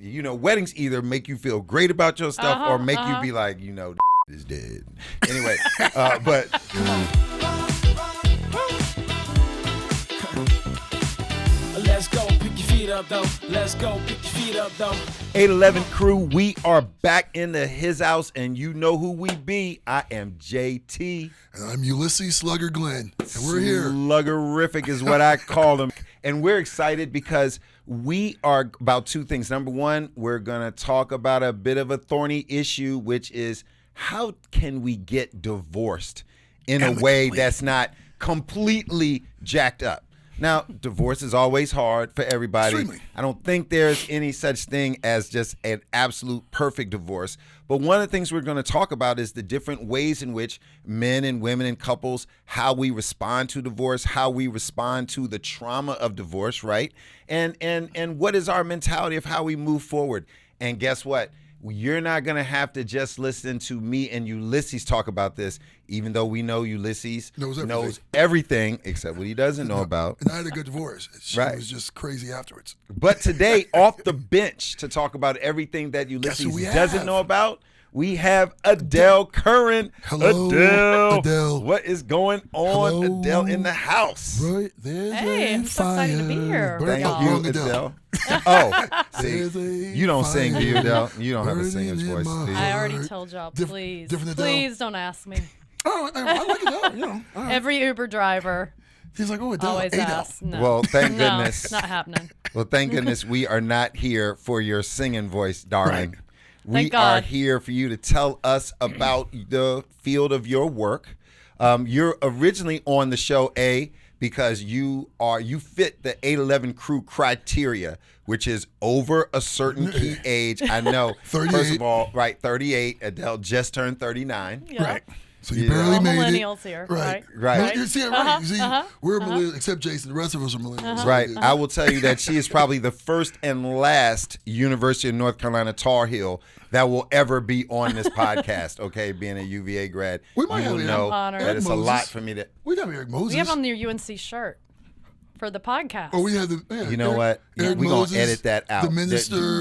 weddings either make you feel great about your stuff or make you be like, is dead. Anyway, but. Let's go, pick your feet up though. Let's go, pick your feet up though. 811 crew, we are back into his house, and you know who we be. I am JT. And I'm Ulysses Slugger Glenn, and we're here. Sluggerific is what I call him. And we're excited because we are about two things. Number one, we're going to talk about a bit of a thorny issue, which is how can we get divorced in a way that's not completely jacked up? Now, divorce is always hard for everybody. Extremely. I don't think there's any such thing as just an absolute perfect divorce. But one of the things we're going to talk about is the different ways in which men and women and couples, how we respond to divorce, how we respond to the trauma of divorce, right? And what is our mentality of how we move forward? And guess what? You're not going to have to just listen to me and Ulysses talk about this, even though we know Ulysses knows everything except what he doesn't know about. And I had a good divorce. She was just crazy afterwards. But today, off the bench to talk about everything that Ulysses doesn't know about, we have Adele Currin. Hello, Adele. What is going on, Hello. Adele, in the house? Right, there's Hey, I'm so excited to be here. Thank y'all. you, Adele. Oh, see, you don't sing, do you, Adele? You don't have a singer's voice. Do you? I already told y'all, please. different Adele. Please don't ask me. Oh, I like Adele, All right. Every Uber driver He's like, oh, Adele. always Adele. asks. No. Well, thank No, goodness. it's not happening. Well, thank goodness we are not here for your singing voice, darling. Right. We Thank God. are here for you to tell us about the field of your work. You're originally on the show, because you fit the 811 crew criteria, which is over a certain key age. I know. 38. First of all, right, 38. Adele just turned 39. Yeah. Right. So you Yeah. barely All made millennials it. here, Right. Right. You see it, right? You see, we're millennials, except Jason. The rest of us are millennials. Right. I will tell you that she is probably the first and last University of North Carolina Tar Heel that will ever be on this podcast, okay, being a UVA grad. We might you have will Eric. know Honored. that it's a Moses. lot for me to... We have Eric Moses. We have on your UNC shirt for the podcast. Oh, we have the. Yeah, You know Eric, what? Eric We're going Moses, to edit that out. The minister.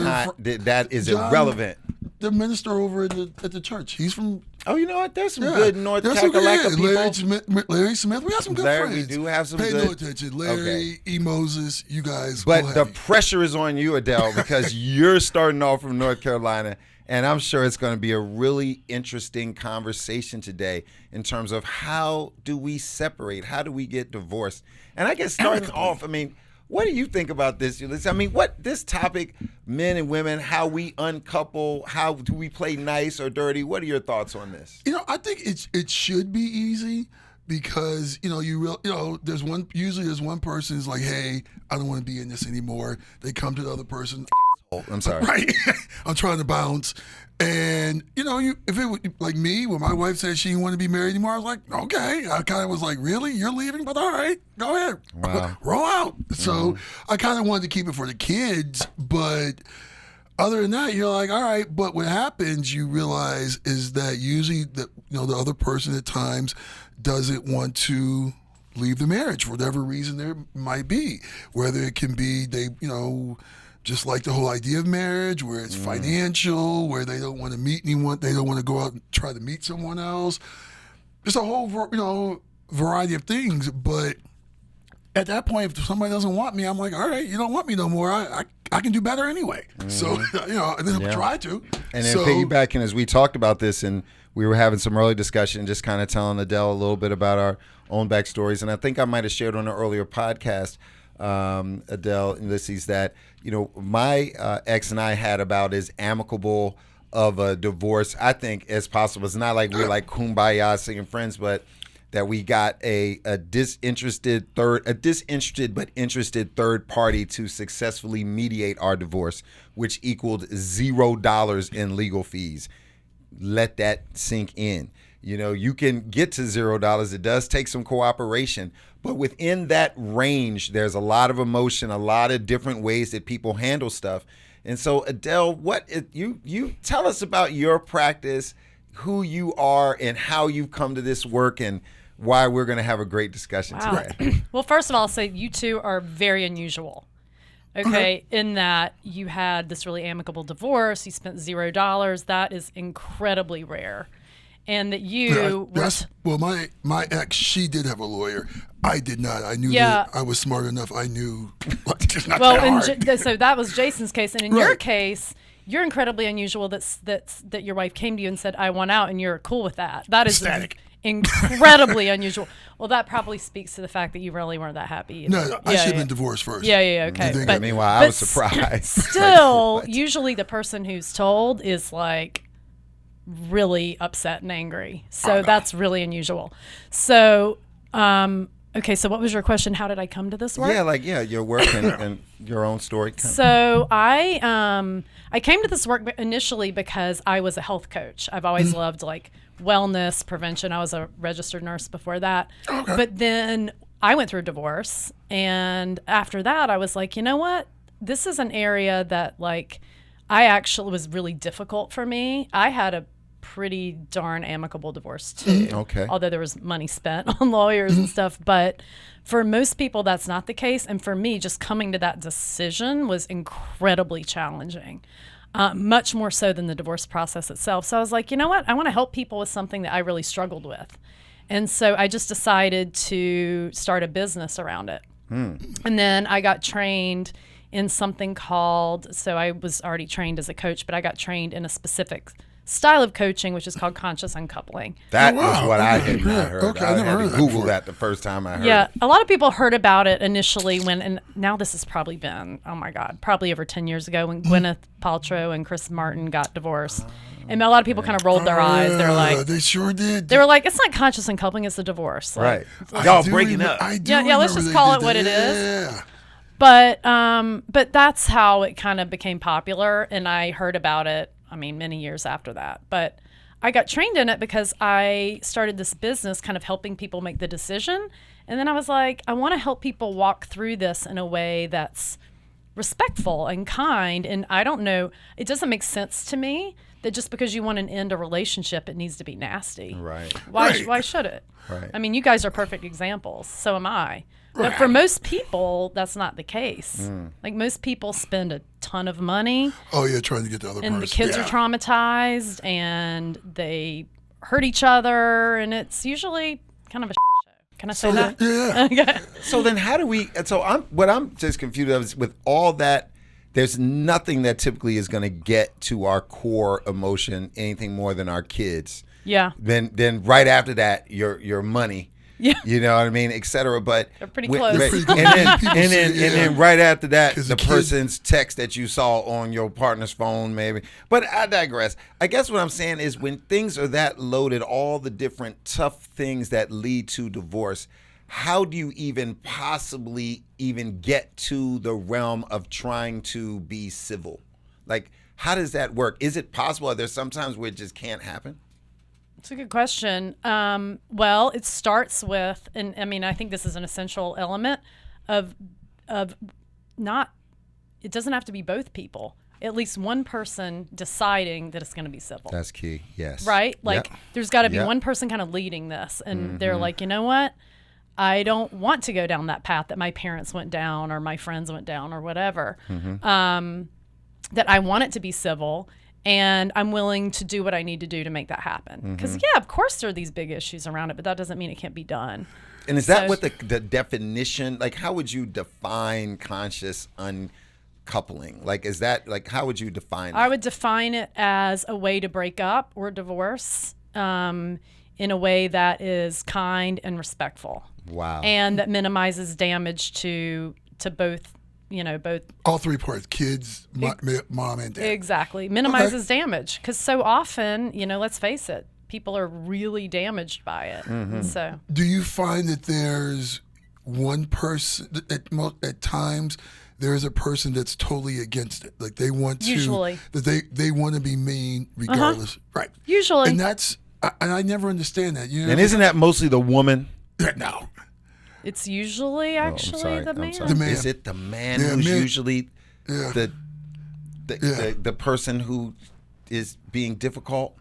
That is John- irrelevant. The minister over at the church. He's from. Oh, you know what? There's some good North There's some good- Kakalaka people. Larry Smith. We have some good Larry, friends. we do have some Pay good- no attention. Larry, E. Moses, you guys. But go the ahead. pressure is on you, Adele, because you're starting off from North Carolina, and I'm sure it's going to be a really interesting conversation today in terms of how do we separate? How do we get divorced? And I guess starting off, I mean, what do you think about this, Ulysses? I mean, what this topic, men and women, how we uncouple, how do we play nice or dirty? What are your thoughts on this? I think it should be easy because there's one person is like, hey, I don't want to be in this anymore. They come to the other person. Oh, I'm sorry. Right. I'm trying to bounce. And, if it was like me, when my wife said she didn't want to be married anymore, I was like, okay. I kind of was like, really? You're leaving? But all right, go ahead. Wow. Roll out. So I kind of wanted to keep it for the kids. But other than that, you're like, all right. But what happens, you realize, is that usually the other person at times doesn't want to leave the marriage for whatever reason there might be. Whether it can be just like the whole idea of marriage, where it's financial, where they don't want to meet anyone, they don't want to go out and try to meet someone else. There's a whole, variety of things. But at that point, if somebody doesn't want me, I'm like, all right, you don't want me no more. I can do better anyway. So, and then try to. And then piggybacking, as we talked about this, and we were having some early discussion, just kind of telling Adele a little bit about our own backstories. And I think I might have shared on an earlier podcast, Adele and Ulysses, that my ex and I had about as amicable of a divorce, I think, as possible. It's not like we're like kumbaya singing friends, but that we got a disinterested but interested third party to successfully mediate our divorce, which equaled $0 in legal fees. Let that sink in. You can get to $0. It does take some cooperation, but within that range, there's a lot of emotion, a lot of different ways that people handle stuff. And so, Adele, you tell us about your practice, who you are, and how you've come to this work, and why we're going to have a great discussion today. Well, first of all, I'll say you two are very unusual. Okay, in that you had this really amicable divorce, you spent $0. That is incredibly rare. And that you were Well, my ex, she did have a lawyer. I did not. I knew Yeah. that I was smart enough. I knew like, it's not well, that hard. so that was Jason's case, and in your Right. case, you're incredibly unusual. That your wife came to you and said, "I want out," and you're cool with that. That is Ecstatic. incredibly unusual. Well, that probably speaks to the fact that you really weren't that happy. No, I should have been divorced first. Yeah, okay. You think But Meanwhile, I was surprised. Still, usually the person who's told is like really upset and angry. So that's really unusual. So, okay. So what was your question? How did I come to this work? Yeah, your work and your own story. So I came to this work initially because I was a health coach. I've always loved like wellness, prevention. I was a registered nurse before that. Okay. But then I went through a divorce, and after that I was like, you know what? This is an area that like I actually was really difficult for me. I had a pretty darn amicable divorce too. Okay. Although there was money spent on lawyers and stuff, but for most people that's not the case. And for me, just coming to that decision was incredibly challenging. Much more so than the divorce process itself. So I was like, you know what? I want to help people with something that I really struggled with. And so I just decided to start a business around it. And then I got trained in something called, so I was already trained as a coach, but I got trained in a specific style of coaching, which is called conscious uncoupling. That wow. was what I Okay. had not heard. Okay, I I never had heard to of that Google before. that the first time I heard Yeah, it. a lot of people heard about it initially and now this has probably been, oh my God, probably over 10 years ago when Gwyneth Paltrow and Chris Martin got divorced. And a lot of people kind of rolled their eyes. They're like, they sure did. they were like, it's not conscious uncoupling, it's a divorce. Like, Right. Y'all do breaking remember- up. I do Yeah, let's remember just they call did it what that. it is. Yeah. But that's how it kind of became popular, and I heard about it, I mean, many years after that. But I got trained in it because I started this business kind of helping people make the decision. And then I was like, I want to help people walk through this in a way that's respectful and kind. And I don't know, it doesn't make sense to me that just because you want to end a relationship, it needs to be nasty. Right. Right. Why should it? Right. I mean, you guys are perfect examples. So am I. But for most people, that's not the case. Like most people spend a ton of money, Oh yeah, trying to get the other and person. the kids yeah. are traumatized, and they hurt each other, and it's usually kind of a shit show. Can I say that? Yeah. Okay. So then how do we, so I'm just confused of is with all that, there's nothing that typically is going to get to our core emotion anything more than our kids. Yeah. Then right after that, your money. Yeah. You know what I mean, et cetera. But They're pretty when- close. right, Pretty and close. then People and say, then yeah. and then right after that, 'Cause the the kid- person's text that you saw on your partner's phone, maybe. But I digress. I guess what I'm saying is when things are that loaded, all the different tough things that lead to divorce, how do you even possibly even get to the realm of trying to be civil? Like, how does that work? Is it possible? Are there sometimes where it just can't happen? It's a good question. Well, it starts with, and I mean, I think this is an essential element of not, it doesn't have to be both people. At least one person deciding that it's going to be civil. That's key. Yes. Right? Like Yep. there's got to be Yep. one person kind of leading this, and they're like, you know what? I don't want to go down that path that my parents went down or my friends went down or whatever. That I want it to be civil, and I'm willing to do what I need to do to make that happen. Because yeah, of course there are these big issues around it, but that doesn't mean it can't be done. And is that So- what the definition, like how would you define conscious uncoupling? Like is that, like how would you define I that? would define it as a way to break up or divorce in a way that is kind and respectful. Wow. And that minimizes damage to both, both. All three parts: kids, mom, and dad. Exactly. Minimizes damage. Because so often, let's face it, people are really damaged by it. And so Do you find that there's one person at times? There's a person that's totally against it. Like they want to, Usually. that they want to be mean regardless, right? usually, And that's, and I never understand that. You know, And isn't that mostly the woman? no, it's usually actually the man. The man. Is it the man Yeah, who's man. usually Yeah. the person who is being difficult?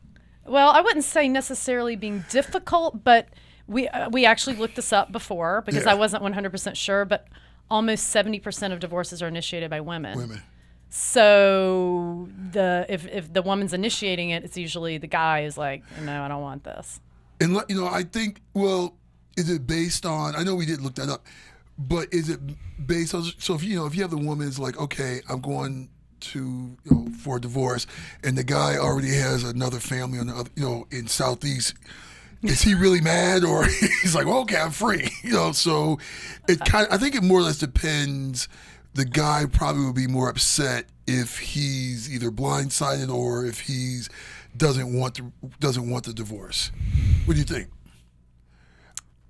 Well, I wouldn't say necessarily being difficult, but we actually looked this up before because Yeah. I wasn't 100% sure. But almost 70% of divorces are initiated by women. Women. So if the woman's initiating it, it's usually the guy is like, no, I don't want this. And I think, well, is it based on? I know we did look that up, but is it based on? So if you have the woman is like, okay, I'm going to for a divorce, and the guy already has another family on the other, in Southeast. Is he really mad, or he's like, well, okay, I'm free, So I think it more or less depends. The guy probably would be more upset if he's either blindsided or if he's doesn't want the divorce. What do you think?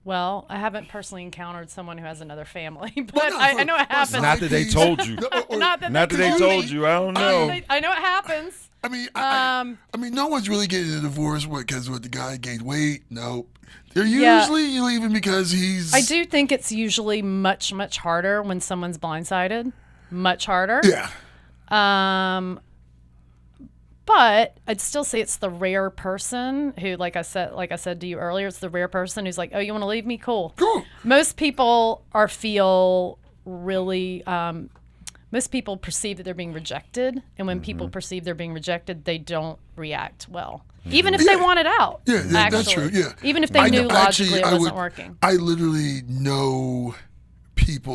Well, I haven't personally encountered someone who has another family, but Well, no, I know it happens. Not that they told you. Not that Not that they told you. I don't know. I know it happens. I mean, I mean, no one's really getting a divorce because the guy gained weight. No, they're usually leaving because he's. I do think it's usually much, much harder when someone's blindsided. Much harder. Yeah. But I'd still say it's the rare person who, like I said to you earlier, it's the rare person who's like, oh, you want to leave me? Cool. Cool. Most people feel really. Most people perceive that they're being rejected, and when people perceive they're being rejected, they don't react well, even if they want it out. Yeah, that's actually. true. Yeah, even if they knew logically it wasn't working. I literally know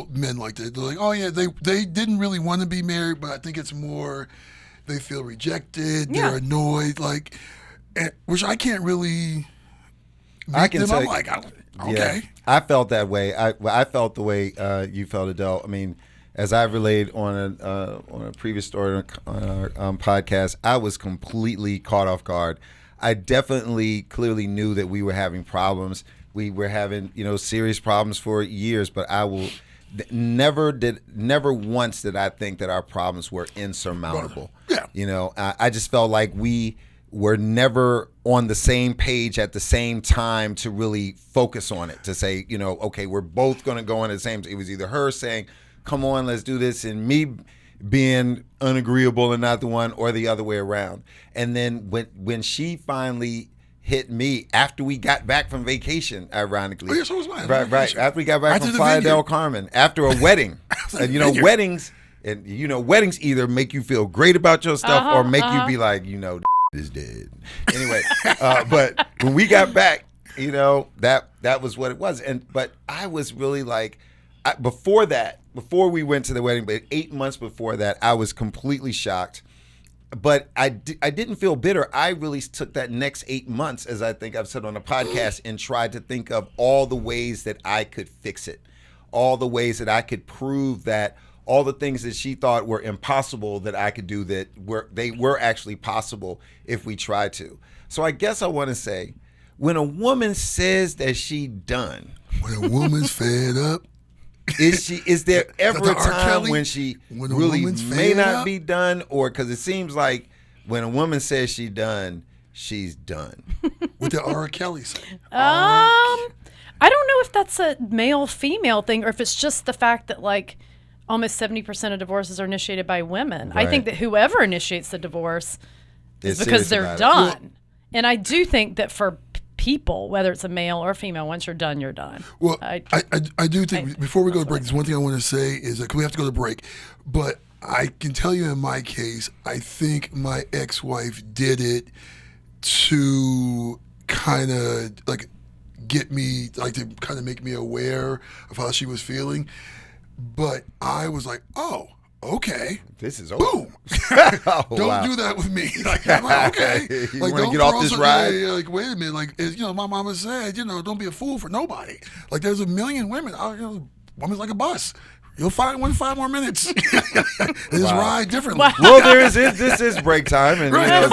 men like that. They're like, oh yeah, they didn't really want to be married, but I think it's more they feel rejected. Yeah. They're annoyed, which I can't really. I can them. tell I'm you- like, okay. Yeah, I felt that way. I felt the way you felt, Adele. I mean, as I relayed on a previous story on our podcast, I was completely caught off guard. I definitely clearly knew that we were having problems. We were having serious problems for years, but never once did I think that our problems were insurmountable. Yeah. I just felt like we were never on the same page at the same time to really focus on it, to say, okay, we're both going to go on the same. It was either her saying, come on, let's do this, and me being unagreeable and not the one, or the other way around. And then when she finally hit me after we got back from vacation, ironically. Oh, yeah, so was mine. Right. After we got back After from the Playa vineyard. del Carmen, after a wedding. And weddings, weddings either make you feel great about your stuff or make you be like, is dead. Anyway, but when we got back, that was what it was. But I was really like, before we went to the wedding, but 8 months before that, I was completely shocked. But I didn't feel bitter. I really took that next 8 months, as I think I've said on the podcast, and tried to think of all the ways that I could fix it, all the ways that I could prove that all the things that she thought were impossible that I could do, that they were actually possible if we tried to. So I guess I want to say, when a woman says that she done, when a woman's fed up. Is there ever the a R. time Kelly? when she When a really woman's may fed not up? be done, or because it seems like when a woman says she done, she's done. What did R. Kelly say? I don't know if that's a male-female thing, or if it's just the fact that almost 70% of divorces are initiated by women. I think Right. that whoever initiates the divorce is It's because serious they're about it. done. And I do think that for people, whether it's a male or female, once you're done, you're done. Well, I do think before we go to break, there's one thing I want to say is that we have to go to break, but I can tell you in my case, I think my ex-wife did it to kind of get me, to kind of make me aware of how she was feeling. But I was like, oh, okay. This is over. Boom. Oh, Don't wow. do that with me. I'm like, okay. You wanna don't get off throw this something- ride? wait a minute. My mama said, don't be a fool for nobody. There's a million women. Woman's like a bus. You'll find one in 5 more minutes. And just ride differently. Well, this is break time, and Right.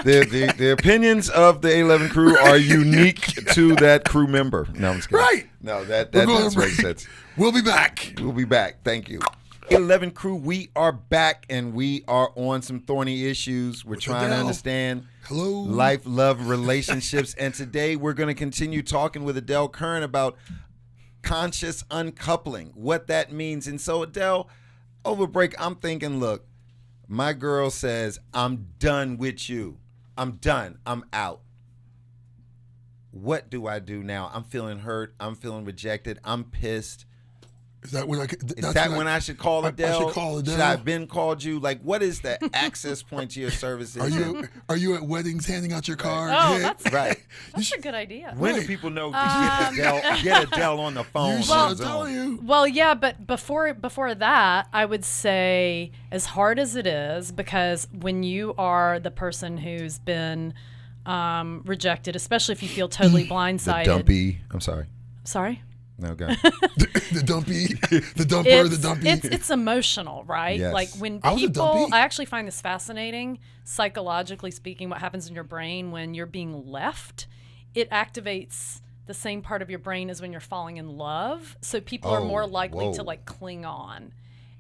the opinions of the A11 crew are unique to that crew member. No, I'm just kidding. Right. No, that We're going does to make break. sense. We'll be back. We'll be back. Thank you. 11 crew, we are back, and we are on some thorny issues. We're trying to Adele. understand Hello. life, love, relationships, and today we're going to continue talking with Adele Currin about conscious uncoupling, what that means. And so, Adele, over break, I'm thinking, look, my girl says, I'm done with you. I'm done. I'm out. What do I do now? I'm feeling hurt. I'm feeling rejected. I'm pissed. Is that when I? Is that when I should call Adele? I should call Adele. Should I have been called you? Like, what is the access point to your services? Are you at weddings handing out your card? Oh, that's right? That's a good idea. When do people know to get Adele on the phone? I'm telling you. Well, yeah, but before that, I would say, as hard as it is, because when you are the person who's been rejected, especially if you feel totally blindsided. The dumpy. I'm sorry. Sorry? No, go. The dumpy, the dumper, the dumpy. It's emotional, right? Yes. Like when I was a people, dumpy. I actually find this fascinating, psychologically speaking, what happens in your brain when you're being left. It activates the same part of your brain as when you're falling in love. So people are more likely to like cling on.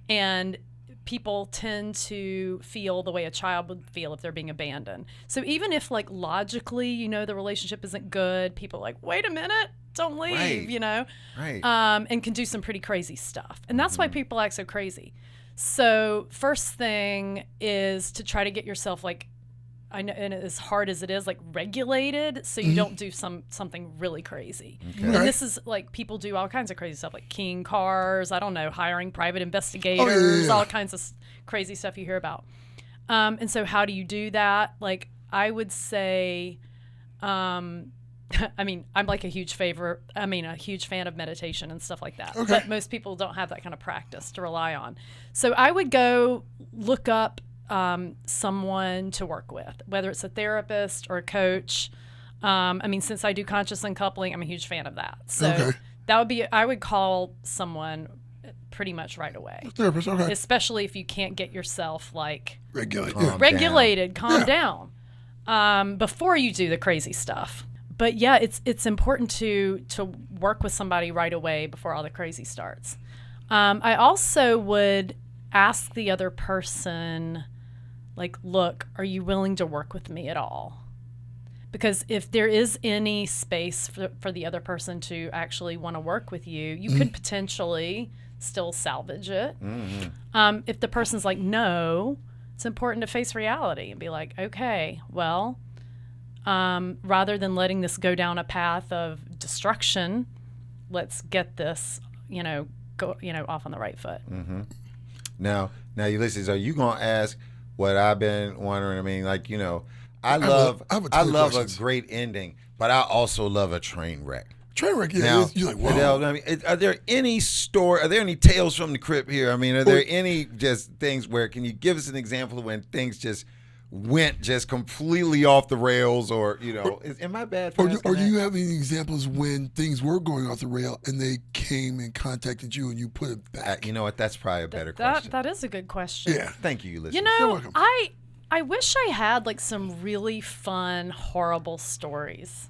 And people tend to feel the way a child would feel if they're being abandoned. So even if like logically, you know, the relationship isn't good, people are like, wait a minute, don't leave, Right. you know, Right. and can do some pretty crazy stuff. And that's why people act so crazy. So first thing is to try to get yourself like, I know, and as hard as it is, like regulated, so you don't do something really crazy. And this is like people do all kinds of crazy stuff, like keying cars. I don't know, hiring private investigators, all kinds of crazy stuff you hear about. And so, how do you do that? Like, I would say, I mean, I'm like a huge fan of meditation and stuff like that. But most people don't have that kind of practice to rely on. So I would go look up someone to work with, whether it's a therapist or a coach. I mean, since I do conscious uncoupling, I'm a huge fan of that. So that would be, I would call someone pretty much right away. Therapist, okay. Especially if you can't get yourself like Regulated. Calm down before you do the crazy stuff. But yeah, it's important to work with somebody right away before all the crazy starts. I also would ask the other person, like, look, are you willing to work with me at all? Because if there is any space for the other person to actually want to work with you, you could potentially still salvage it. If the person's like, no, it's important to face reality and be like, okay, well, rather than letting this go down a path of destruction, let's get this, off on the right foot. Now, Ulysses, are you gonna ask what I've been wondering? I mean, like, I love a great ending, but I also love a train wreck. Train wreck, yeah. Now, You're like, wow. Adele, I mean, are there any tales from the crypt here? I mean, are there any just things where, can you give us an example of when things just went just completely off the rails, or am I bad for asking or do that? you have any examples when things were going off the rail and they came and contacted you and you put it back? You know what? That's probably a better question. That is a good question. Yeah. Thank you, Ulysses. You're welcome. I wish I had like some really fun, horrible stories,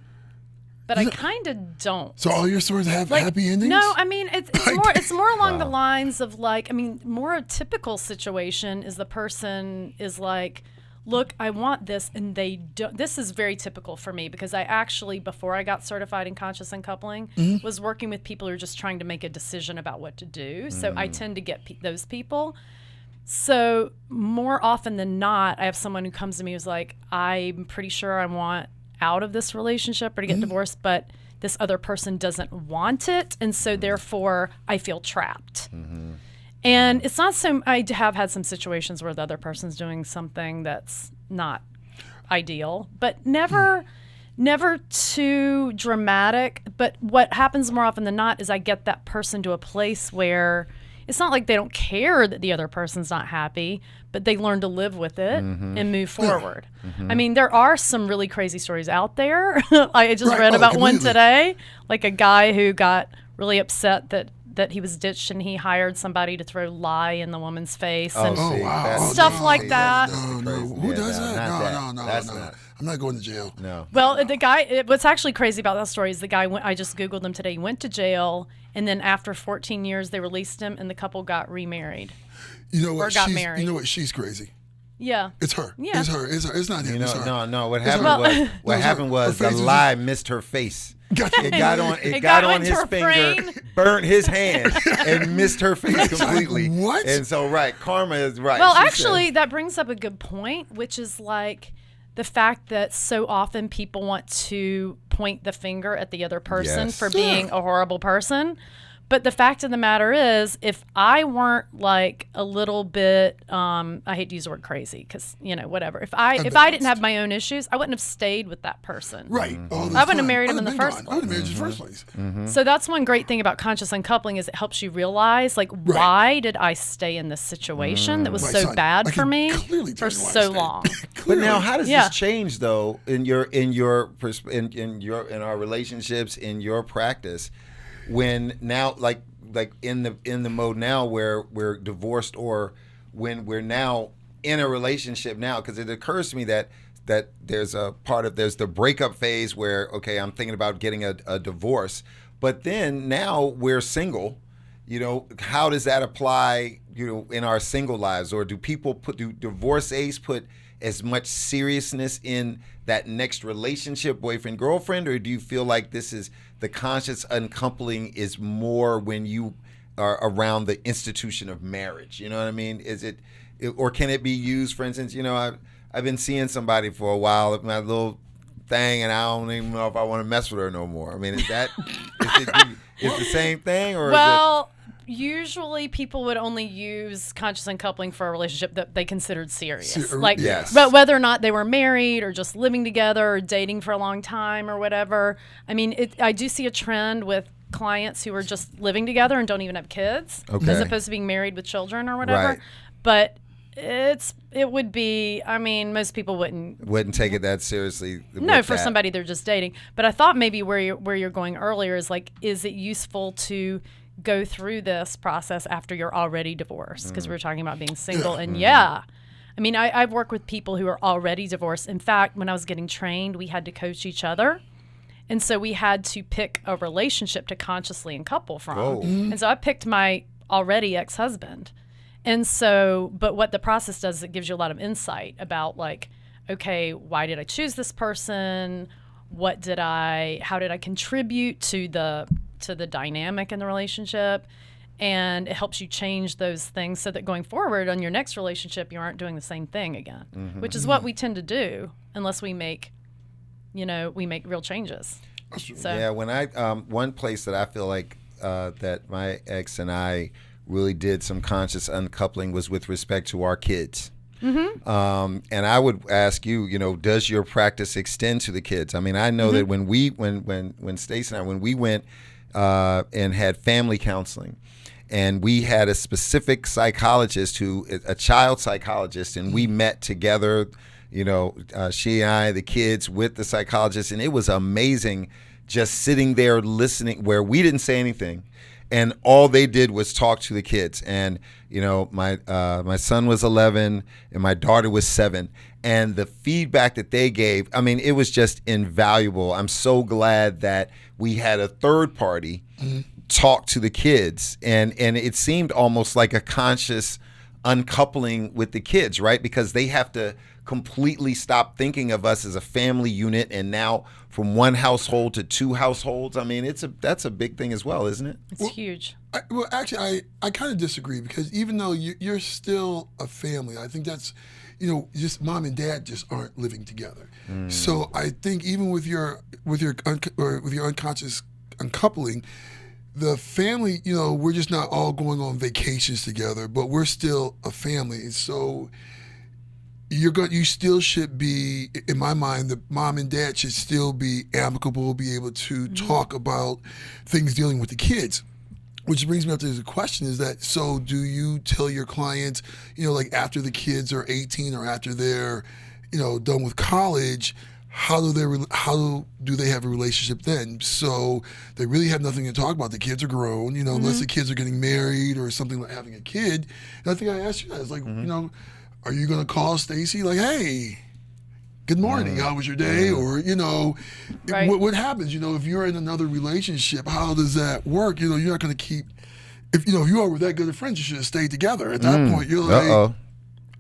but I kind of don't. So all your stories have Like, happy endings? No, I mean it's more along the lines of like, I mean, more a typical situation is the person is like, look, I want this, and they don't. This is very typical for me because I actually, before I got certified in conscious uncoupling, was working with people who are just trying to make a decision about what to do. So I tend to get those people. So more often than not, I have someone who comes to me who's like, I'm pretty sure I want out of this relationship or to get divorced, but this other person doesn't want it, and so therefore I feel trapped. And it's not so, I have had some situations where the other person's doing something that's not ideal, but never too dramatic. But what happens more often than not is I get that person to a place where it's not like they don't care that the other person's not happy, but they learn to live with it and move forward. I mean, there are some really crazy stories out there. I just read about one today, like a guy who got really upset that he was ditched and he hired somebody to throw lye in the woman's face and stuff like that. No. Who does that? No. That's not. I'm not going to jail. No. Well, the guy, what's actually crazy about that story is the guy I just Googled him today. He went to jail, and then after 14 years, they released him, and the couple got remarried. You know what? Or got married. You know what? She's crazy. Yeah. It's her. Yeah. It's her. It's not him. It's her. No. What It's happened her. was Her the face is lie missed her face. Gotcha. It got on into his her finger, brain. burnt his hand, and missed her face completely. Like, what? And so, karma is right. Well, She actually, said- that brings up a good point, which is like the fact that so often people want to point the finger at the other person Yes. for being a horrible person. But the fact of the matter is, if I weren't like a little bit, I hate to use the word crazy because, whatever. If I didn't have my own issues, I wouldn't have stayed with that person. Right. I wouldn't have married him in the first place. I wouldn't have married you in the first place. So that's one great thing about conscious uncoupling is it helps you realize, like, why did I stay in this situation that was Right, so son, bad I for can me clearly tell for you why I so stayed. long? But now, how does Yeah. this change though in our relationships, in your practice, when now like in the mode now where we're divorced, or when we're now in a relationship now? Because it occurs to me that there's the breakup phase where, okay, I'm thinking about getting a divorce, but then now we're single. How does that apply, in our single lives? Or do divorcees put as much seriousness in that next relationship, boyfriend, girlfriend? Or do you feel like this is the conscious uncoupling is more when you are around the institution of marriage? You know what I mean? Or can it be used, for instance, I've been seeing somebody for a while at my little thing, and I don't even know if I want to mess with her no more. I mean, is the same thing, or Well, usually people would only use conscious uncoupling for a relationship that they considered serious. Like, Yes. but whether or not they were married or just living together or dating for a long time or whatever. I mean, I do see a trend with clients who are just living together and don't even have kids, Okay. as opposed to being married with children or whatever. Right. But it would be, I mean, most people wouldn't take it that seriously? no, for somebody they're just dating. But I thought maybe where you're going earlier is like, is it useful to go through this process after you're already divorced? Because we were talking about being single, and I mean, I've worked with people who are already divorced. In fact, when I was getting trained, we had to coach each other. And so we had to pick a relationship to consciously uncouple from. Whoa. And so I picked my already ex-husband. And so, but what the process does is it gives you a lot of insight about, like, okay, why did I choose this person? How did I contribute to the dynamic in the relationship? And it helps you change those things so that going forward on your next relationship, you aren't doing the same thing again, which is what we tend to do unless we make real changes. So, Yeah, when one place that I feel like that my ex and I really did some conscious uncoupling was with respect to our kids. And I would ask you, does your practice extend to the kids? I mean, I know that when Stacey and I, when we went and had family counseling, and we had a specific psychologist a child psychologist, and we met together, she and I, the kids, with the psychologist, and it was amazing just sitting there listening, where we didn't say anything. And all they did was talk to the kids. And, my son was 11 and my daughter was 7. And the feedback that they gave, I mean, it was just invaluable. I'm so glad that we had a third party talk to the kids. And it seemed almost like a conscious uncoupling with the kids, right? Because they have to completely stop thinking of us as a family unit, and now from one household to 2 households. I mean, that's a big thing as well, isn't it? it's huge. Actually, I kind of disagree, because even though you're still a family, I think that's, just mom and dad just aren't living together. So I think even with your unconscious uncoupling, the family, we're just not all going on vacations together, but we're still a family. And so you still should be, in my mind, the mom and dad should still be amicable, be able to talk about things dealing with the kids. Which brings me up to the question is that, so do you tell your clients, like after the kids are 18 or after they're, done with college, how do they have a relationship then? So they really have nothing to talk about. The kids are grown, unless the kids are getting married or something like having a kid. And I think I asked you that. It's like, are you going to call Stacey like, hey, good morning, how was your day? Or, Right. what happens, if you're in another relationship, how does that work? You're not going to keep, if you are with that good of friends, you should have stayed together. At that point, you're like,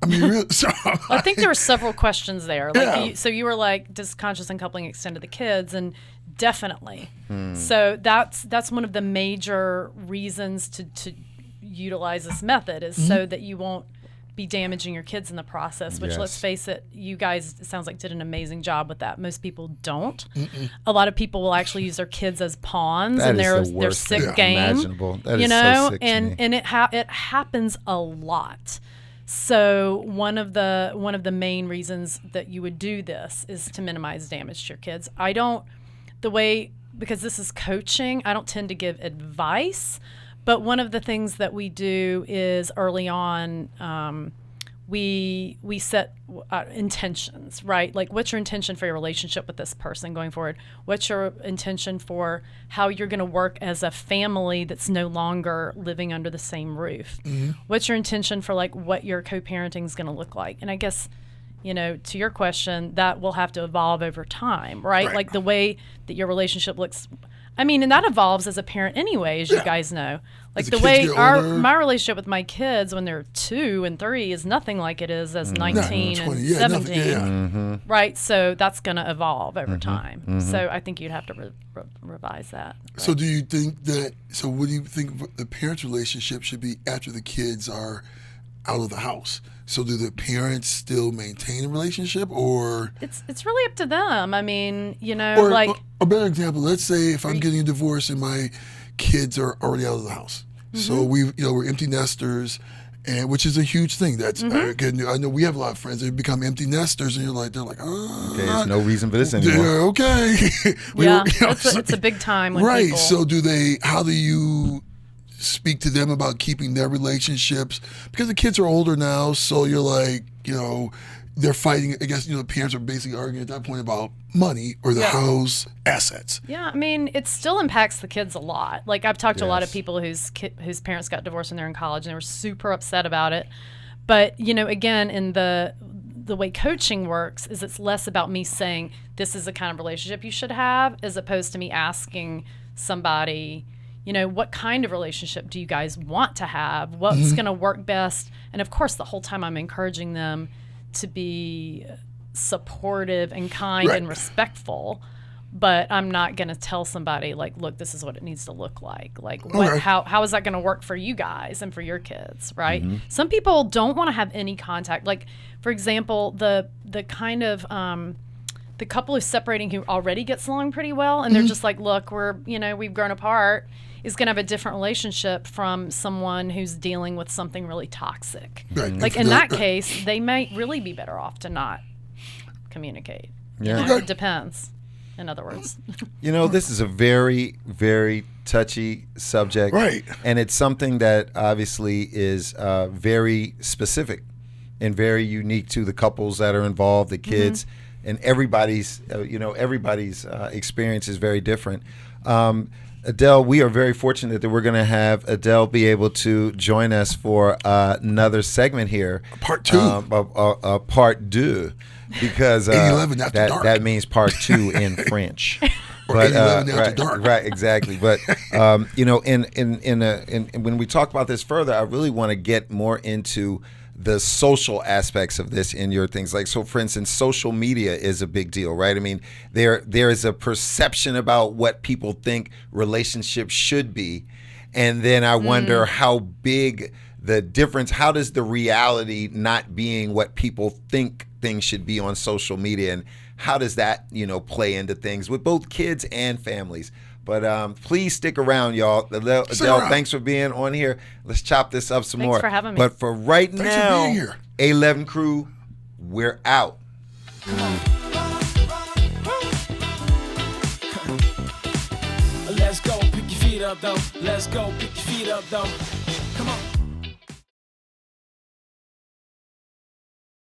I mean, really, so I think there were several questions there. Like, Yeah. so you were like, does conscious uncoupling extend to the kids? And definitely. So that's one of the major reasons to utilize this method is so that you won't be damaging your kids in the process, which, Yes. let's face it, you guys, it sounds like, did an amazing job with that. Most people don't. A lot of people will actually use their kids as pawns That in is the their worst sick thing game. imaginable. That you is know, so sick to me. and it happens a lot. So one of the main reasons that you would do this is to minimize damage to your kids. Because this is coaching, I don't tend to give advice, but one of the things that we do is early on, we set intentions, right? Like, what's your intention for your relationship with this person going forward? What's your intention for how you're going to work as a family that's no longer living under the same roof? What's your intention for, like, what your co-parenting is going to look like? And I guess, you know, to your question, that will have to evolve over time, right? Like the way that your relationship looks. I mean, and that evolves as a parent anyway, as you guys know. Like, As the the kids way get older. my relationship with my kids when they're 2 and 3 is nothing like it is as 19 and 20, 17. nothing, Right? So that's going to evolve over time. So I think you'd have to revise that. So do you think that, so what do you think the parents' relationship should be after the kids are out of the house? So do the parents still maintain a relationship, or It's really up to them. I mean, you know, or like, a better example, let's say if I'm getting a divorce and my kids are already out of the house. So we're empty nesters, and which is a huge thing. That's again, I know we have a lot of friends that become empty nesters, and they're like, Okay, there's no reason for this anymore. they're okay. yeah, it's a big time when Right. people... So how do you speak to them about keeping their relationships? Because the kids are older now, so you're like, they're fighting. I guess, the parents are basically arguing at that point about money or the house assets. Yeah, I mean, it still impacts the kids a lot. Like, I've talked to a lot of Yes. people whose parents got divorced when they're in college, and they were super upset about it. But, again, in the way coaching works is it's less about me saying this is the kind of relationship you should have, as opposed to me asking somebody, what kind of relationship do you guys want to have? What's going to work best? And of course, the whole time I'm encouraging them to be supportive and kind and respectful, but I'm not going to tell somebody, like, look, this is what it needs to look like. Like, how is that going to work for you guys and for your kids, right? Some people don't want to have any contact. Like, for example, the kind of the couple who's separating who already gets along pretty well, and they're just like, look, we've grown apart, is going to have a different relationship from someone who's dealing with something really toxic. Right. Like, in that case, they might really be better off to not communicate. Yeah. It depends, in other words. This is a very, very touchy subject. Right. And it's something that obviously is very specific and very unique to the couples that are involved, the kids, and everybody's experience is very different. Adele, we are very fortunate that we're going to have Adele be able to join us for another segment here. Part two. Part deux. Because 8/11 after dark. that means part 2 in French. Or 8/11 after dark. Right, exactly. But when we talk about this further, I really want to get more into the social aspects of this in your things. Like, so for instance, social media is a big deal, right? I mean, there is a perception about what people think relationships should be. And then I wonder how big the difference, how does the reality not being what people think things should be on social media, and how does that, play into things with both kids and families? But please stick around, y'all. Adele, thanks for being on here. Let's chop this up some more. Thanks for having me. But for right Thanks now, for being here. A11 crew, we're out. Let's go, pick your feet up though. Let's go, pick your feet up though. Come on.